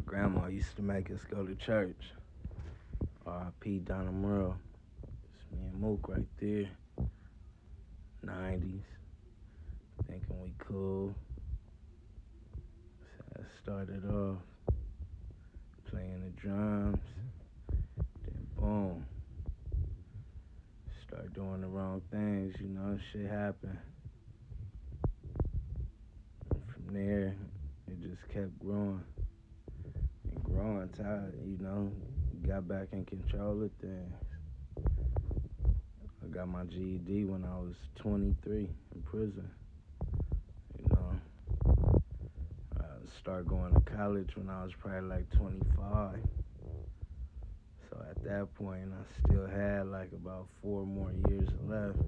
grandma used to make us go to church. R.I.P. Donna Merle. It's me and Mook right there. 90s. Thinking we cool. So I started off playing the drums. Then boom. Start doing the wrong things, shit happened. And from there, it just kept growing and growing. Got back in control of things. I got my GED when I was 23 in prison. You know, I started going to college when I was probably like 25. So at that point, I still had like about 4 more years left.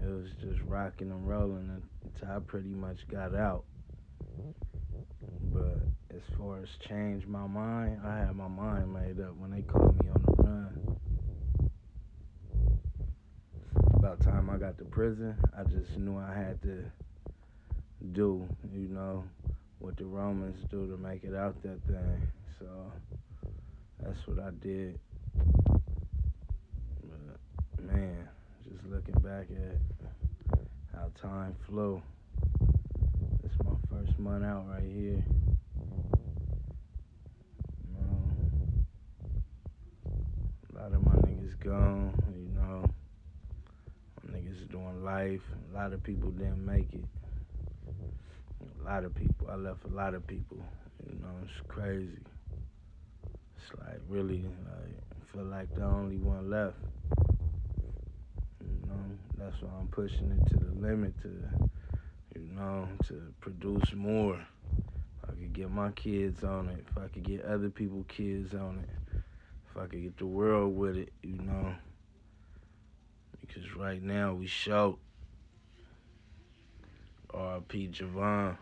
It was just rocking and rolling until I pretty much got out. But as far as change my mind, I had my mind made up when they called me on the run. About time I got to prison, I just knew I had to do, what the Romans do to make it out that thing. So that's what I did. But man, just looking back at how time flew. This is my first month out right here. A lot of my niggas gone, my niggas doing life. A lot of people didn't make it. A lot of people. I left a lot of people. It's crazy. It's like really, I feel like the only one left. That's why I'm pushing it to the limit to produce more. If I could get my kids on it, if I could get other people's kids on it, if I could get the world with it, because right now we shout R.P. Javon.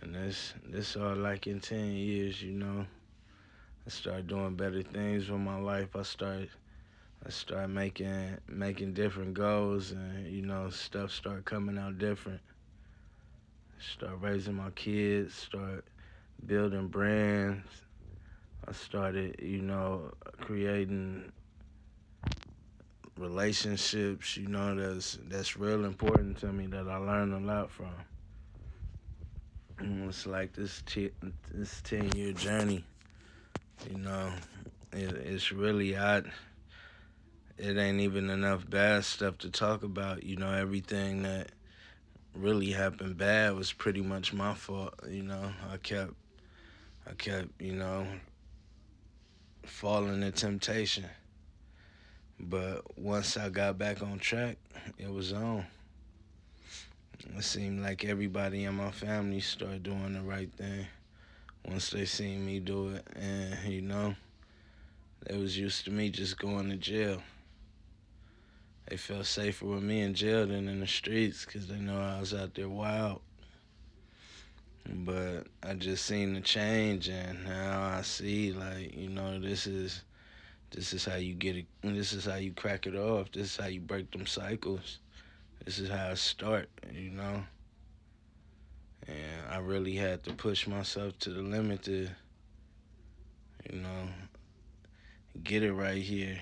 And this all like in 10 years, I started doing better things with my life. I started making different goals, and stuff started coming out different. Start raising my kids, start building brands. I started, creating relationships, that's real important to me that I learned a lot from. It's like this 10-year journey, it's really it ain't even enough bad stuff to talk about. Everything that really happened bad was pretty much my fault. I kept, falling to temptation. But once I got back on track, it was on. It seemed like everybody in my family started doing the right thing once they seen me do it. And, they was used to me just going to jail. They felt safer with me in jail than in the streets because they know I was out there wild. But I just seen the change, and now I see, this is how you get it. This is how you crack it off. This is how you break them cycles. This is how I start, And I really had to push myself to the limit to, get it right here.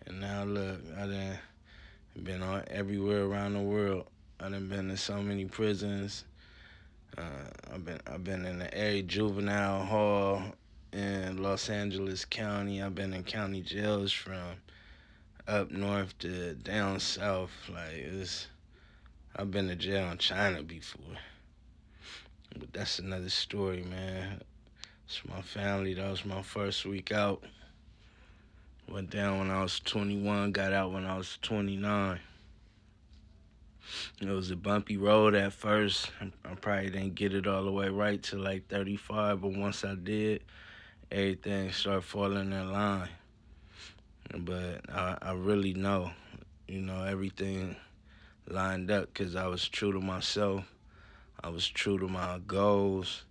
And now look, I done been everywhere around the world. I done been to so many prisons. I've been in the A juvenile hall in Los Angeles County. I've been in county jails from up north to down south. I've been to jail in China before. But that's another story, man. It's my family. That was my first week out. Went down when I was 21, got out when I was 29. It was a bumpy road at first. I probably didn't get it all the way right till like 35, but once I did, everything started falling in line. But I really know, everything lined up because I was true to myself. I was true to my goals,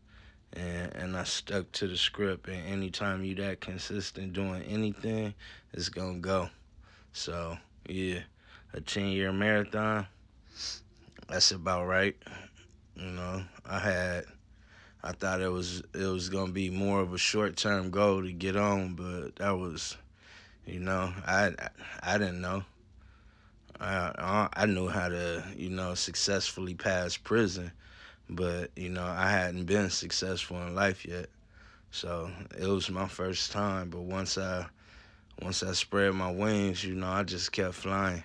and I stuck to the script. And anytime you that consistent doing anything, it's going to go. So, yeah, a 10-year marathon, that's about right. I had I thought it was gonna be more of a short term goal to get on, but that was, I didn't know. I knew how to successfully pass prison, but I hadn't been successful in life yet. So it was my first time. But once I spread my wings, I just kept flying.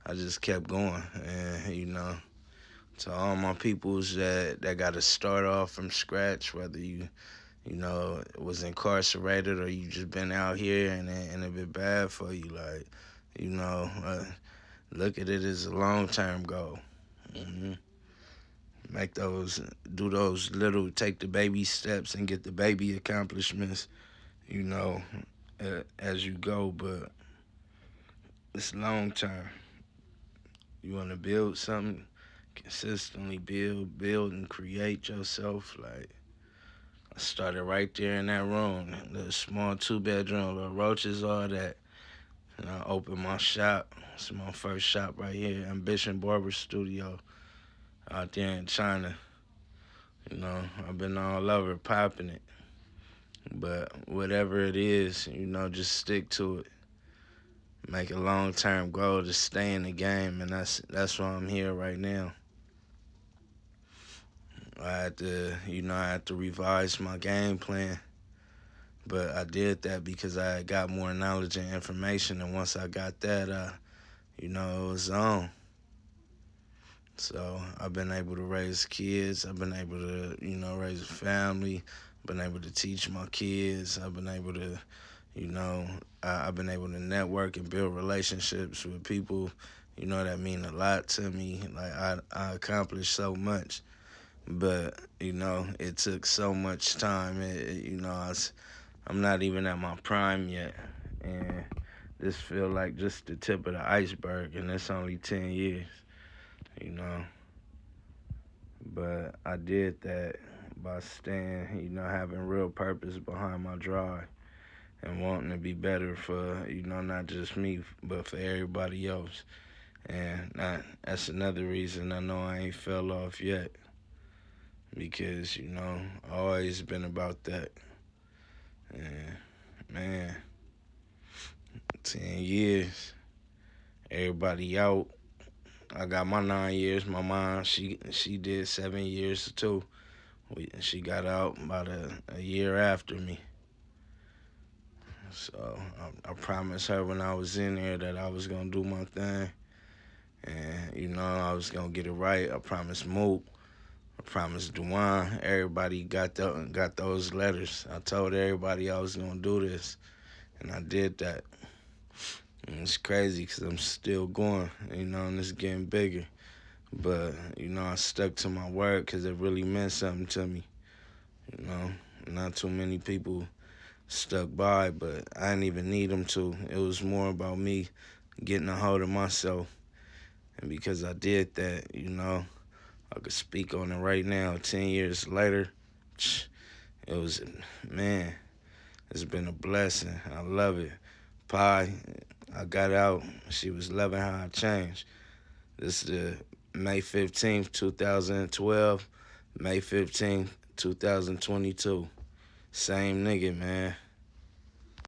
I just kept going, and to all my peoples that got to start off from scratch, whether you was incarcerated or you just been out here and it been bad for you, like, you know, uh, look at it as a long term goal. hmm Make those, do those little, take the baby steps and get the baby accomplishments, you know, as you go. But it's long term. You want to build something, consistently build, and create yourself. Like, I started right there in that room, the small 2 bedroom, little roaches, all that. And I opened my shop. It's my first shop right here, Ambition Barber Studio, out there in China. I've been all over popping it. But whatever it is, just stick to it. Make a long term goal to stay in the game, and that's why I'm here right now. I had to revise my game plan, but I did that because I got more knowledge and information, and once I got that, it was on. So I've been able to raise kids. I've been able to, raise a family. Been able to teach my kids. I've been able to, you know, I've been able to network and build relationships with people, that mean a lot to me. Like, I accomplished so much, but it took so much time. I'm not even at my prime yet, and this feel like just the tip of the iceberg, and it's only 10 years, you know. But I did that by staying, having real purpose behind my drive and wanting to be better for, not just me, but for everybody else. And that's another reason I know I ain't fell off yet, because, I always been about that. And man, 10 years, everybody out. I got my 9 years. My mom, she did 7 years too. She got out about a year after me. So I promised her when I was in there that I was gonna do my thing, and I was gonna get it right. I promised Mook. I promised Dewan. Everybody got those letters. I told everybody I was gonna do this, and I did that. And it's crazy because I'm still going, and it's getting bigger. But I stuck to my word because it really meant something to me. You know, not too many people stuck by, but I didn't even need them to. It was more about me getting a hold of myself. And because I did that, I could speak on it right now. 10 years later, it was, man, it's been a blessing. I love it. Pi, I got out. She was loving how I changed. This is the May 15th, 2012, May 15th, 2022. Same nigga, man.